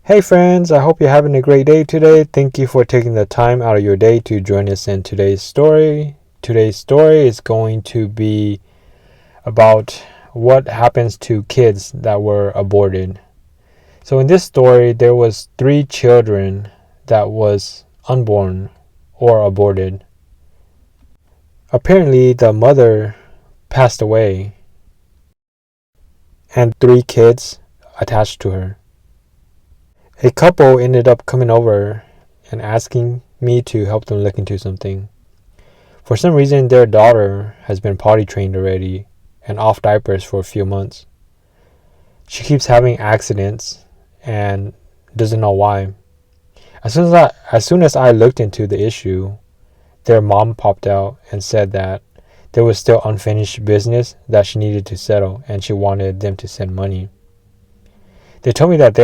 Hey friends, I hope you're having a great day today. Thank you for taking the time out of your day to join us in today's story. Today's story is going to be about what happens to kids that were aborted. So in this story, there was 3 children that was unborn or aborted. Apparently, the mother passed away and 3 kids attached to her. A couple ended up coming over and asking me to help them look into something. For some reason, their daughter has been potty trained already and off diapers for a few months. She keeps having accidents and doesn't know why. As soon as I looked into the issue, their mom popped out and said that there was still unfinished business that she needed to settle and she wanted them to send money. They told me that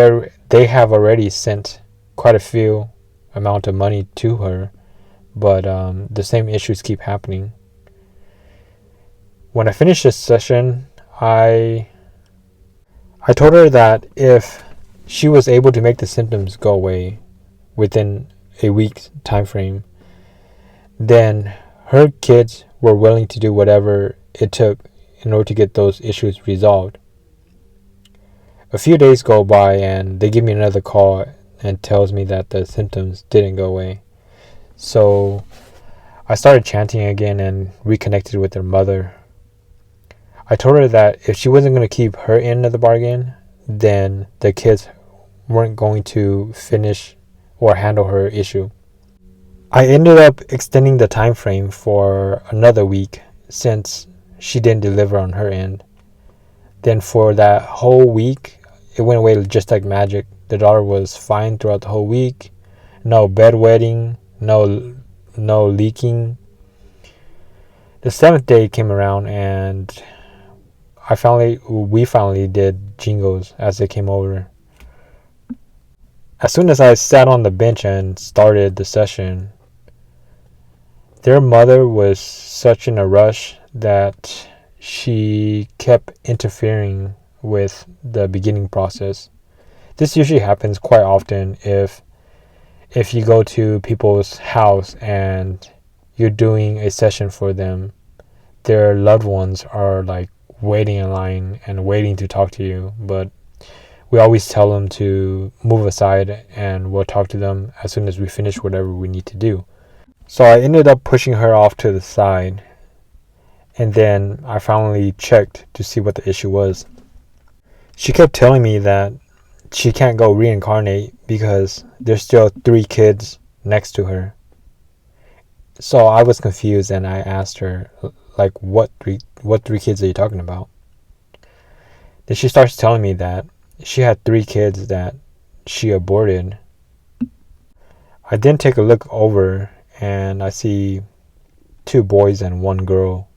they have already sent quite a few amount of money to her, but the same issues keep happening. When I finished this session, I told her that if she was able to make the symptoms go away within a week time frame, then her kids were willing to do whatever it took in order to get those issues resolved. A few days go by and they give me another call and tells me that the symptoms didn't go away. So I started chanting again and reconnected with their mother. I told her that if she wasn't going to keep her end of the bargain, then the kids weren't going to finish or handle her issue. I ended up extending the time frame for another week since she didn't deliver on her end. Then for that whole week, it went away just like magic. The daughter was fine throughout the whole week. No bedwetting, no leaking. The 7th day came around and we finally did jingles as they came over. As soon as I sat on the bench and started the session, their mother was such in a rush that she kept interfering with the beginning process. This usually happens quite often if you go to people's house and you're doing a session for them. Their loved ones are like waiting in line and waiting to talk to you, but we always tell them to move aside and we'll talk to them as soon as we finish whatever we need to do. So I ended up pushing her off to the side, and then I finally checked to see what the issue was. She kept telling me that she can't go reincarnate because there's still 3 kids next to her. So I was confused and I asked her, like, what three kids are you talking about? Then she starts telling me that she had 3 kids that she aborted. I then take a look over and I see 2 boys and 1 girl.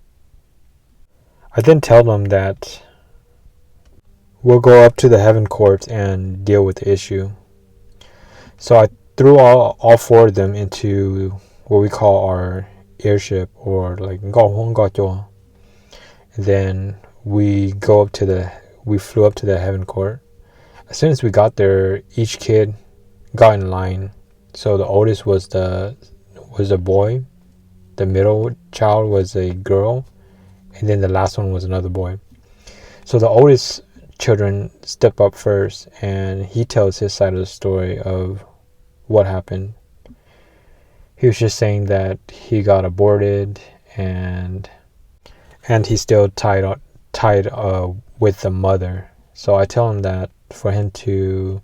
I then tell them that we'll go up to the heaven court and deal with the issue. So I threw all 4 of them into what we call our airship, or like and then we flew up to the heaven court. As soon as we got there, each kid got in line. So the oldest was a boy, the middle child was a girl, and then the last one was another boy. So the oldest children step up first and he tells his side of the story of what happened. He was just saying that he got aborted and he's still tied with the mother. So I tell him that for him to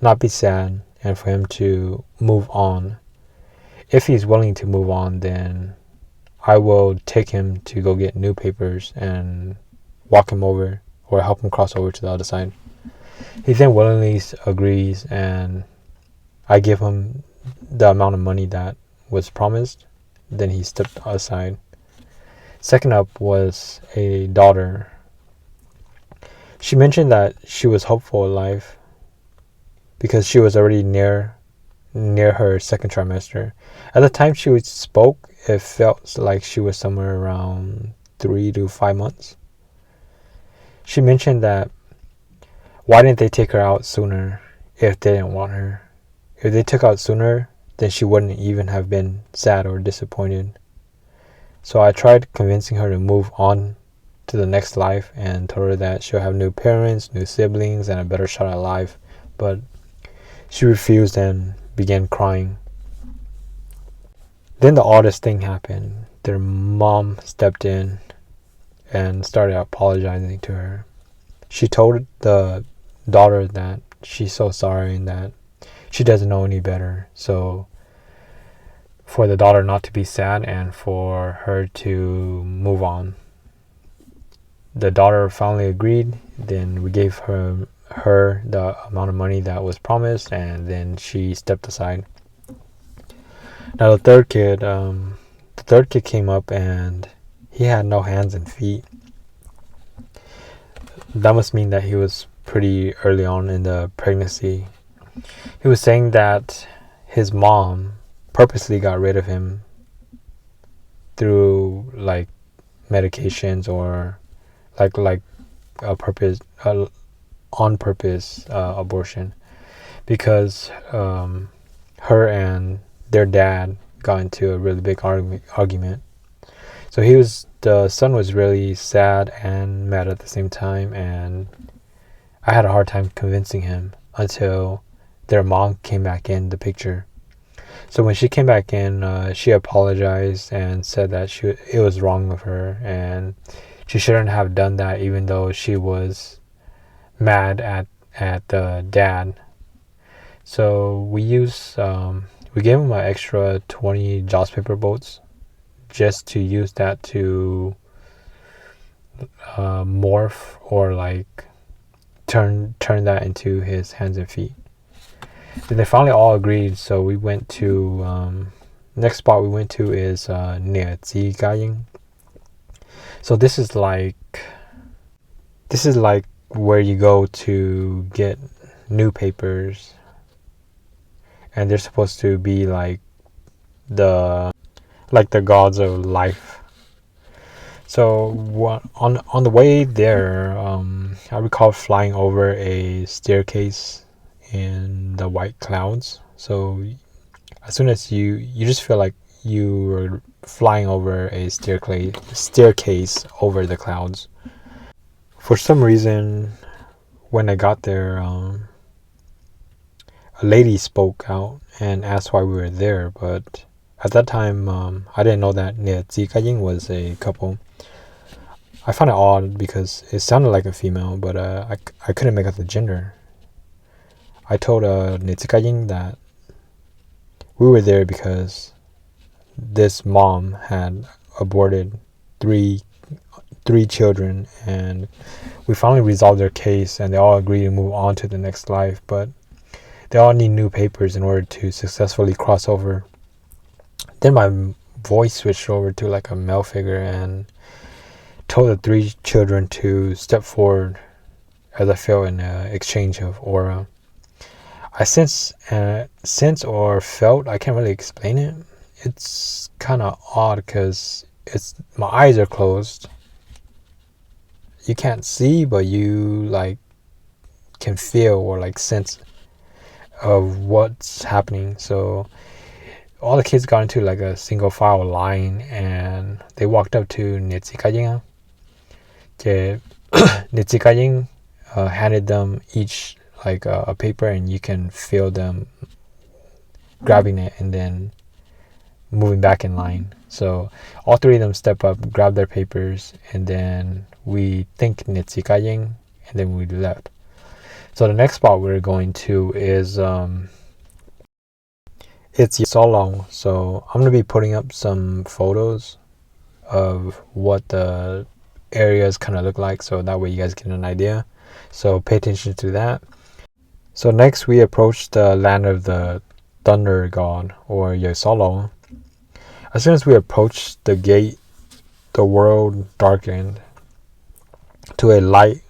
not be sad and for him to move on. If he's willing to move on, then I will take him to go get new papers and walk him over or help him cross over to the other side. He then willingly agrees and I give him the amount of money that was promised. Then he stepped aside. Second up was a daughter. She mentioned that she was hopeful in life because she was already near her 2nd trimester. At the time she spoke, it felt like she was somewhere around 3 to 5 months. She mentioned that why didn't they take her out sooner? if they didn't want her. If they took out sooner, then she wouldn't even have been sad or disappointed. So I tried convincing her to move on to the next life and told her that she'll have new parents, new siblings, and a better shot at life. But she refused and began crying. Then the oddest thing happened. Their mom stepped in and started apologizing to her. She told the daughter that she's so sorry and that she doesn't know any better. So for the daughter not to be sad and for her to move on. The daughter finally agreed. Then we gave her the amount of money that was promised, and then she stepped aside. Now the third kid came up and he had no hands and feet. That must mean that he was pretty early on in the pregnancy. He was saying that his mom purposely got rid of him through like medications or like a purpose on purpose abortion, because her and their dad got into a really big argument. So the son was really sad and mad at the same time, and I had a hard time convincing him until their mom came back in the picture. So when she came back in, she apologized and said that it was wrong of her and she shouldn't have done that, even though she was mad at the dad. So we gave him an extra 20 Joss paper boats just to use that to morph or like turn that into his hands and feet. Then they finally all agreed, so we went to next spot we went to is near Zigaying. So this is like where you go to get new papers, and they're supposed to be like the gods of life. So on the way there, I recall flying over a staircase in the white clouds. So as soon as you just feel like you were flying over a staircase over the clouds. For some reason, when I got there, a lady spoke out and asked why we were there, but at that time, I didn't know that Zikajing was a couple. I found it odd because it sounded like a female, but I couldn't make out the gender. I told Nitsikajing that we were there because this mom had aborted three children, and we finally resolved their case, and they all agreed to move on to the next life, but they all need new papers in order to successfully cross over. Then my voice switched over to like a male figure and told the three children to step forward as I felt an exchange of aura. I sense or felt, I can't really explain it. It's kind of odd because my eyes are closed. You can't see, but you like can feel or like sense of what's happening. So all the kids got into like a single file line and they walked up to Nitsikajing. Nitsikajing handed them each like a paper, and you can feel them grabbing it and then moving back in line. So all three of them step up, grab their papers, and then we think Nitsikajing, and then we left. So the next spot we're going to is it's Solong. So I'm gonna be putting up some photos of what the areas kind of look like, so that way you guys get an idea. So pay attention to that. So next we approach the land of the thunder god, or Yosolo. As soon as we approached the gate, the world darkened to a light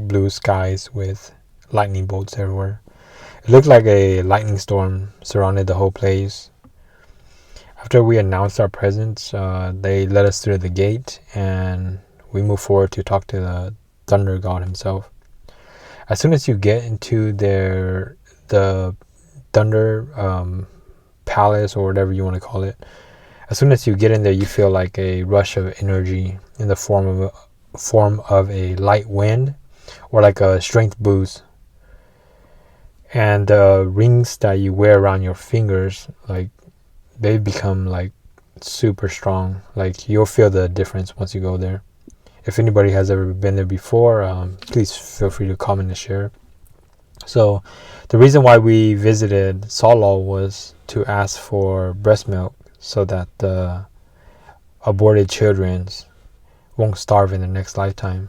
blue skies with lightning bolts everywhere. It looked like a lightning storm surrounded the whole place. After we announced our presence, they led us through the gate, and we moved forward to talk to the thunder god himself. As soon as you get into the thunder palace, or whatever you want to call it, as soon as you get in there, you feel like a rush of energy in the form of a light wind, or like a strength boost. And the rings that you wear around your fingers, like, they become like super strong. Like, you'll feel the difference once you go there. If anybody has ever been there before, please feel free to comment and share. So the reason why we visited Solo was to ask for breast milk, so that the aborted children won't starve in the next lifetime.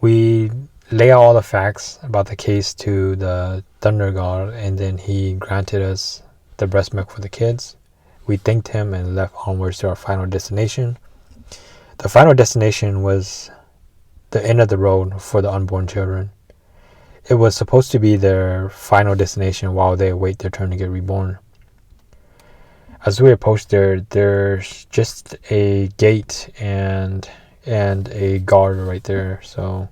We lay out all the facts about the case to the Thunder God, and then he granted us the breast milk for the kids. We thanked him and left onwards to our final destination. The final destination was the end of the road for the unborn children. It was supposed to be their final destination while they await their turn to get reborn. As we approached there, there's just a gate and a guard right there. So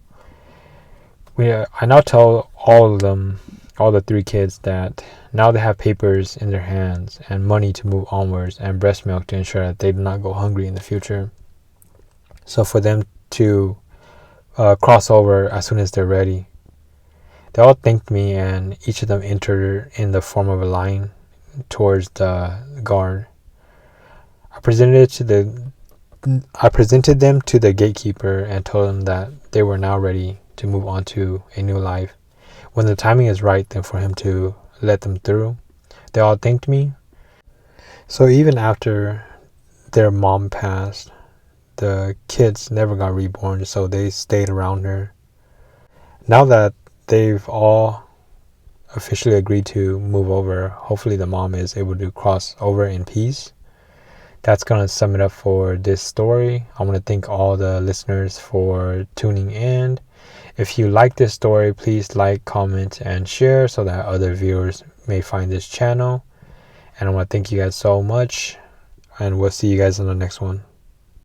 I now tell all of them, all the 3 kids, that now they have papers in their hands and money to move onwards, and breast milk to ensure that they do not go hungry in the future. So for them to cross over as soon as they're ready. They all thanked me, and each of them entered in the form of a line towards the guard. I presented them to the gatekeeper and told them that they were now ready to move on to a new life. When the timing is right, then for him to let them through. They all thanked me. So even after their mom passed, the kids never got reborn, so they stayed around her. Now that they've all officially agreed to move over, hopefully the mom is able to cross over in peace. That's going to sum it up for this story. I want to thank all the listeners for tuning in. If you like this story, please like, comment, and share so that other viewers may find this channel. And I want to thank you guys so much, and we'll see you guys in the next one.